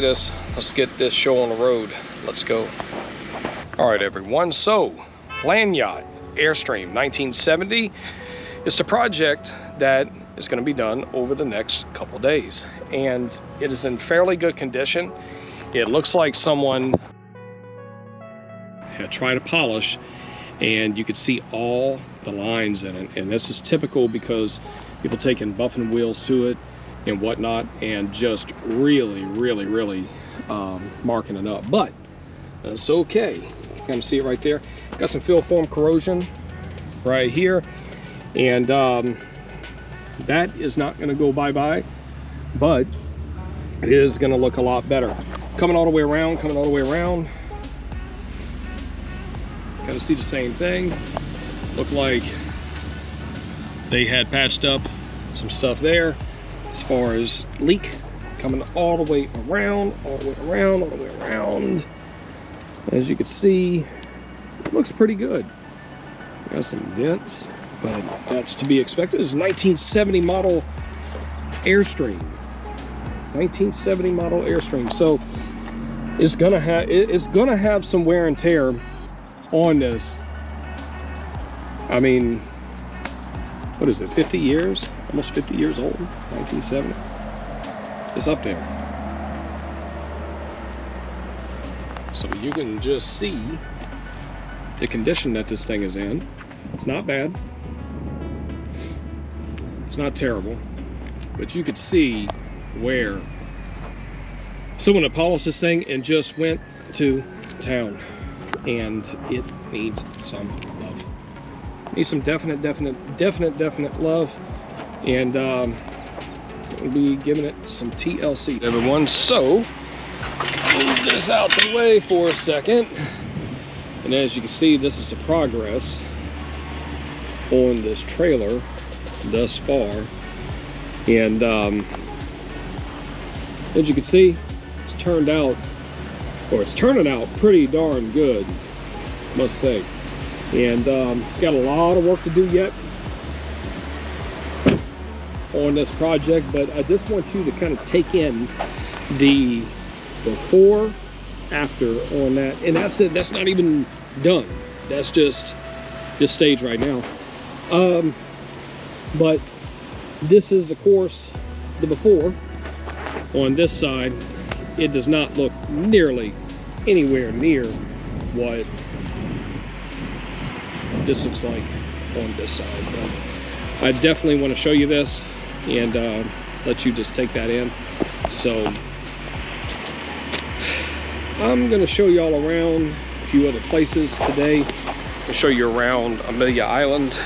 Let's get this show on the road. Let's go. All right, everyone. So, Landyacht Airstream 1970 is the project that is going to be done over the next couple days, and it is in fairly good condition. It looks like someone had tried to polish, and you could see all the lines in it. And this is typical because people taking buffing wheels to it and whatnot, and just really marking it up. But that's okay. You can kind of see it right there. Got some fill form corrosion right here, and that is not going to go bye-bye, but it is going to look a lot better. Coming all the way around, kind of see the same thing. Look like they had patched up some stuff there as far as leak. Coming all the way around, all the way around. As you can see, it looks pretty good. Got some dents, but that's to be expected. This is 1970 model Airstream. 1970 model Airstream. So it's gonna have some wear and tear on this. I mean, what is it, 50 years? Almost 50 years old, 1970. It's up there. So you can just see the condition that this thing is in. It's not bad. It's not terrible. But you could see where someone had polished this thing and just went to town. And it needs some love. Needs some definite love. And we'll be giving it some TLC, everyone. So move this out the way for a second. And as you can see, this is the progress on this trailer thus far. And as you can see, it's turned out, or it's turning out pretty darn good, must say. And got a lot of work to do yet on this project, but I just want you to kind of take in the before after on that. And that's not even done. That's just this stage right now. But this is, of course, the before. On this side, it does not look nearly anywhere near what this looks like on this side. But I definitely want to show you this and let you just take that in. So I'm going to show you all around a few other places today. I'll show you around Amelia Island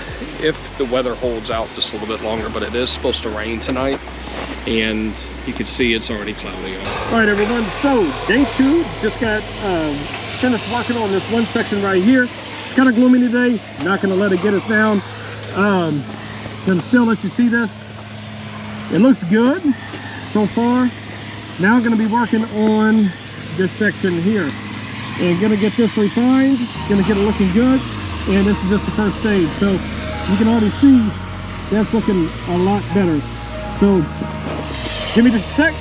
if the weather holds out just a little bit longer, but it is supposed to rain tonight, and you can see it's already cloudy out. All right, everyone, so day 2, just got finished working on this one section right here. It's kind of gloomy today, not going to let it get us down. Gonna still let you see this. It looks good so far. Now I'm going to be working on this section here and gonna get this refined, gonna get it looking good, and this is just the first stage. So you can already see that's looking a lot better. So give me just a sec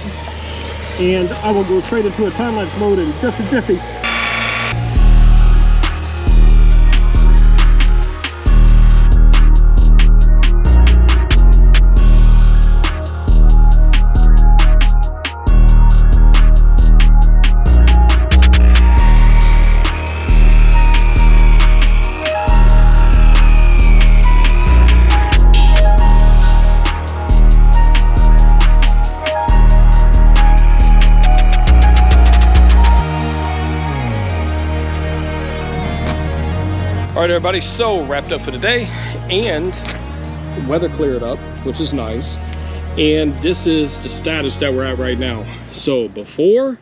and I will go straight into a time-lapse mode in just a jiffy. All right, everybody, so wrapped up for today, and the weather cleared up, which is nice. And this is the status that we're at right now. So before,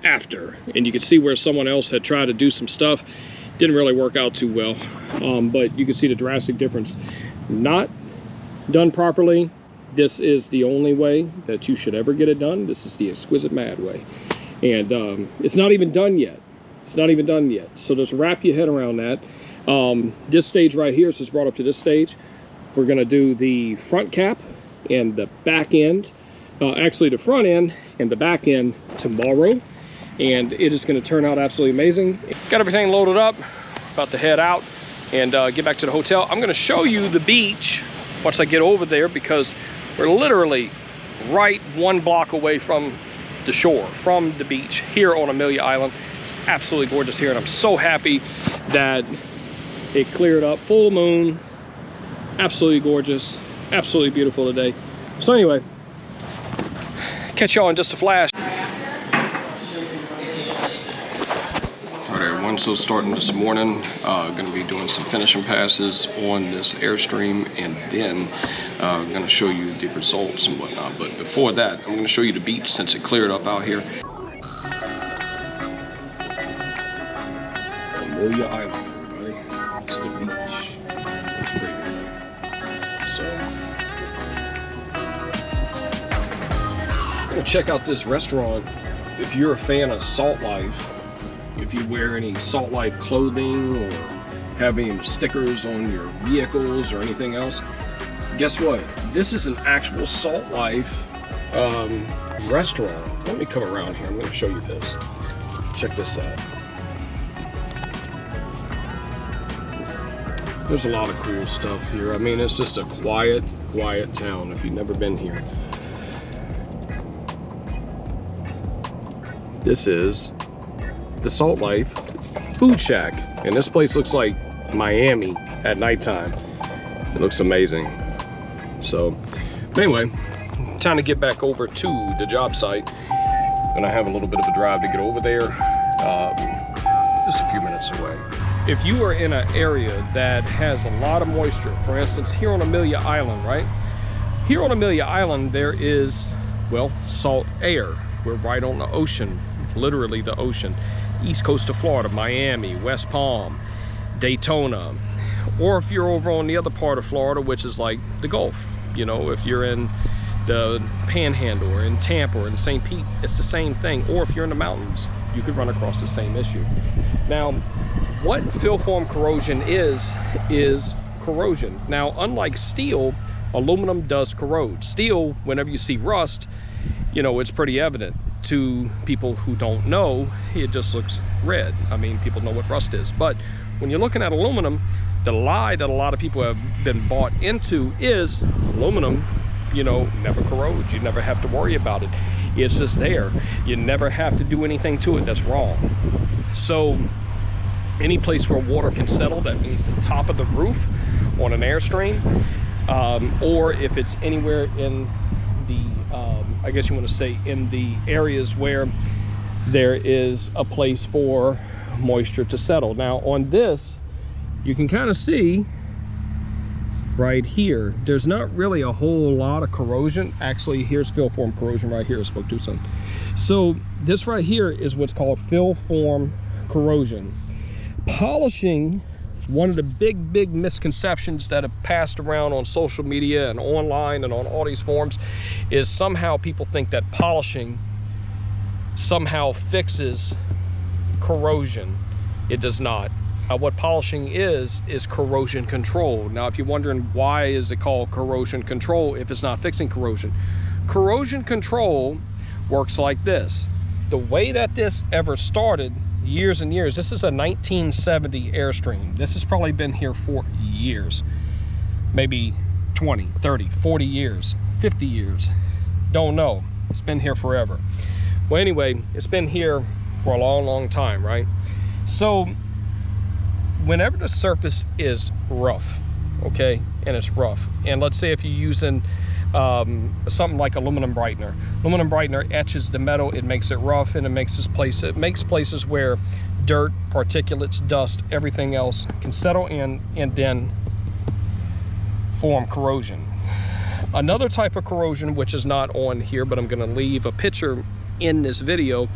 after, and you can see where someone else had tried to do some stuff, didn't really work out too well. But you can see the drastic difference. Not done properly. This is the only way that you should ever get it done. This is the EXQUISITEMAD way. And it's not even done yet. It's not even done yet. So just wrap your head around that. This stage right here, so it's brought up to this stage. We're gonna do the front cap and the back end actually the front end and the back end tomorrow, and it is going to turn out absolutely amazing. Got everything loaded up, about to head out and get back to the hotel. I'm going to show you the beach once I get over there, because we're literally right 1 block away from the shore, from the beach here on Amelia Island. It's absolutely gorgeous here, and I'm so happy that it cleared up. Full moon, absolutely gorgeous, absolutely beautiful today. So anyway, catch y'all in just a flash. All right, everyone, so starting this morning, gonna be doing some finishing passes on this Airstream, and then I'm gonna show you the results and whatnot. But before that, I'm gonna show you the beach since it cleared up out here. Amelia Island, everybody. It's the beach. It's great. So, go check out this restaurant if you're a fan of Salt Life. If you wear any Salt Life clothing or have any stickers on your vehicles or anything else, guess what? This is an actual Salt Life restaurant. Let me come around here. I'm going to show you this. Check this out. There's a lot of cool stuff here. I mean, it's just a quiet town if you've never been here. This is the Salt Life Food Shack, and this place looks like Miami at nighttime. It looks amazing. So anyway, time to get back over to the job site, and I have a little bit of a drive to get over there, just a few minutes away. If you are in an area that has a lot of moisture, for instance here on Amelia Island, right? Here on Amelia Island there is, well, salt air. We're right on the ocean, literally the ocean. East coast of Florida, Miami, West Palm, Daytona. Or if you're over on the other part of Florida, which is like the Gulf, you know, if you're in the Panhandle or in Tampa or in St. Pete, it's the same thing. Or if you're in the mountains, you could run across the same issue. Now, what fill form corrosion is corrosion. Now, unlike steel, aluminum does corrode. Steel, whenever you see rust, you know, it's pretty evident. To people who don't know, it just looks red. I mean, people know what rust is. But when you're looking at aluminum, the lie that a lot of people have been bought into is aluminum, you know, never corrodes. You never have to worry about it. It's just there. You never have to do anything to it. That's wrong. So any place where water can settle, that means the top of the roof on an Airstream, or if it's anywhere in the I guess you want to say in the areas where there is a place for moisture to settle. Now on this, you can kind of see right here, there's not really a whole lot of corrosion. Actually, here's fill form corrosion right here. I spoke too soon. So this right here is what's called fill form corrosion. Polishing, one of the big misconceptions that have passed around on social media and online and on all these forums is somehow people think that polishing somehow fixes corrosion. It does not. What polishing is corrosion control. Now, if you're wondering why is it called corrosion control if it's not fixing corrosion, corrosion control works like this. The way that this ever started years and years, this is a 1970 Airstream. This has probably been here for years, maybe 20, 30, 40 years, 50 years, don't know. It's been here forever. Well, anyway, it's been here for a long time, right? So whenever the surface is rough, okay, and it's rough, and let's say if you're using something like aluminum brightener etches the metal, it makes it rough, and it makes places where dirt, particulates, dust, everything else can settle in and then form corrosion. Another type of corrosion, which is not on here, but I'm going to leave a picture in this video,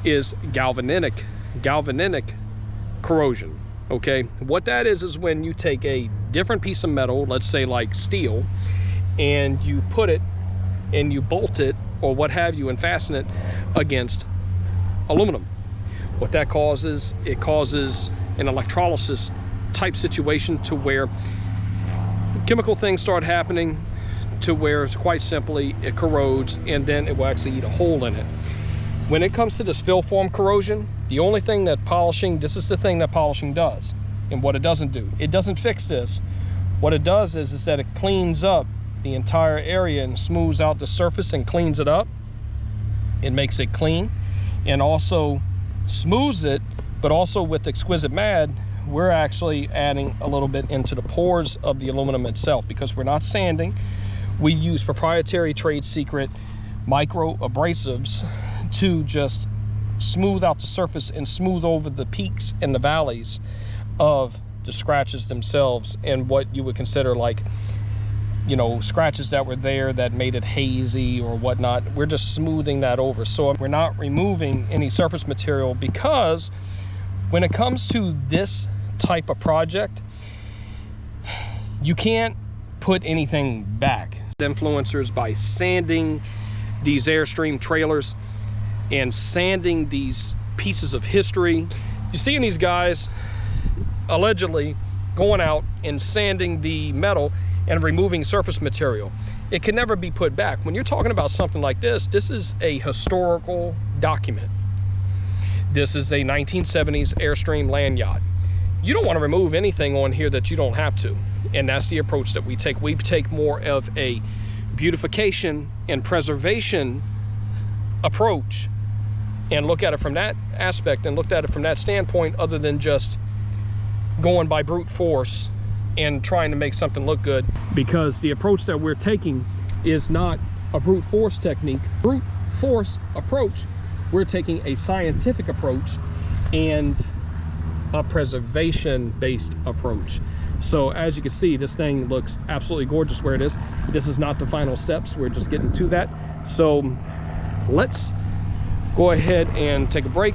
is galvanic corrosion. Okay, what that is when you take a different piece of metal, let's say like steel, and you put it and you bolt it or what have you and fasten it against aluminum. What that causes, it causes an electrolysis type situation to where chemical things start happening to where it's quite simply it corrodes, and then it will actually eat a hole in it. When it comes to this fill form corrosion, the only thing that polishing, this is the thing that polishing does, and what it doesn't do. It doesn't fix this. What it does is that it cleans up the entire area and smooths out the surface and cleans it up. It makes it clean and also smooths it, but also with EXQUISITEMAD, we're actually adding a little bit into the pores of the aluminum itself, because we're not sanding. We use proprietary trade secret micro abrasives to just smooth out the surface and smooth over the peaks and the valleys of the scratches themselves, and what you would consider like, you know, scratches that were there that made it hazy or whatnot. We're just smoothing that over. So we're not removing any surface material, because when it comes to this type of project, you can't put anything back. Influencers, by sanding these Airstream trailers and sanding these pieces of history. You're seeing these guys allegedly going out and sanding the metal and removing surface material. It can never be put back. When you're talking about something like this, this is a historical document. This is a 1970s Airstream Landyacht. You don't want to remove anything on here that you don't have to. And that's the approach that we take. We take more of a beautification and preservation approach, and look at it from that aspect and looked at it from that standpoint, other than just going by brute force and trying to make something look good. Because the approach that we're taking is not a brute force technique, brute force approach. We're taking a scientific approach and a preservation-based approach. So as you can see, this thing looks absolutely gorgeous where it is. This is not the final steps. We're just getting to that. So let's go ahead and take a break.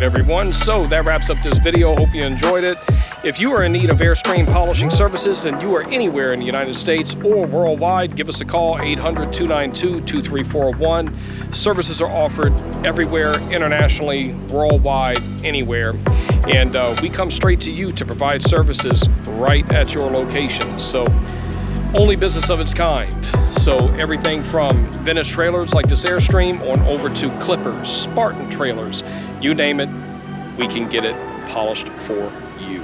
Everyone, so that wraps up this video. Hope you enjoyed it. If you are in need of Airstream polishing services and you are anywhere in the United States or worldwide, give us a call, 800-292-2341. Services are offered everywhere, internationally, worldwide, anywhere, and we come straight to you to provide services right at your location. So only business of its kind. So everything from vintage trailers like this Airstream on over to clippers, Spartan trailers, you name it, we can get it polished for you.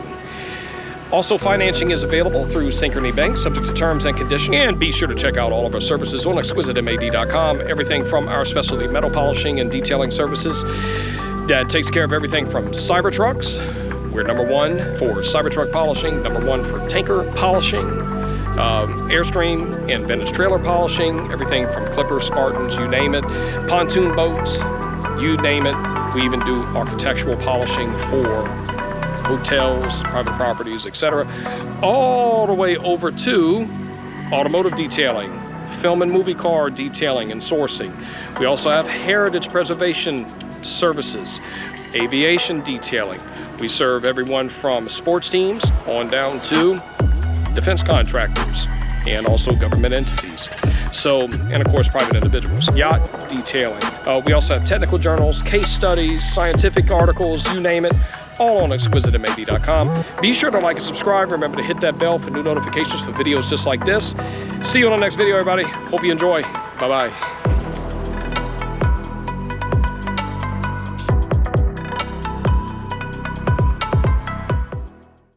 Also, financing is available through Synchrony Bank, subject to terms and conditions. And be sure to check out all of our services on EXQUISITEMAD.com. Everything from our specialty metal polishing and detailing services that takes care of everything from Cybertrucks. We're #1 for Cybertruck polishing, #1 for tanker polishing, Airstream and vintage trailer polishing, everything from clippers, Spartans, you name it, pontoon boats, you name it. We even do architectural polishing for hotels, private properties, etc. All the way over to automotive detailing, film and movie car detailing and sourcing. We also have heritage preservation services, aviation detailing. We serve everyone from sports teams on down to defense contractors and also government entities. So, and of course, private individuals. Yacht detailing. We also have technical journals, case studies, scientific articles, you name it, all on EXQUISITEMAD.com. Be sure to like and subscribe. Remember to hit that bell for new notifications for videos just like this. See you on the next video, everybody. Hope you enjoy. Bye-bye.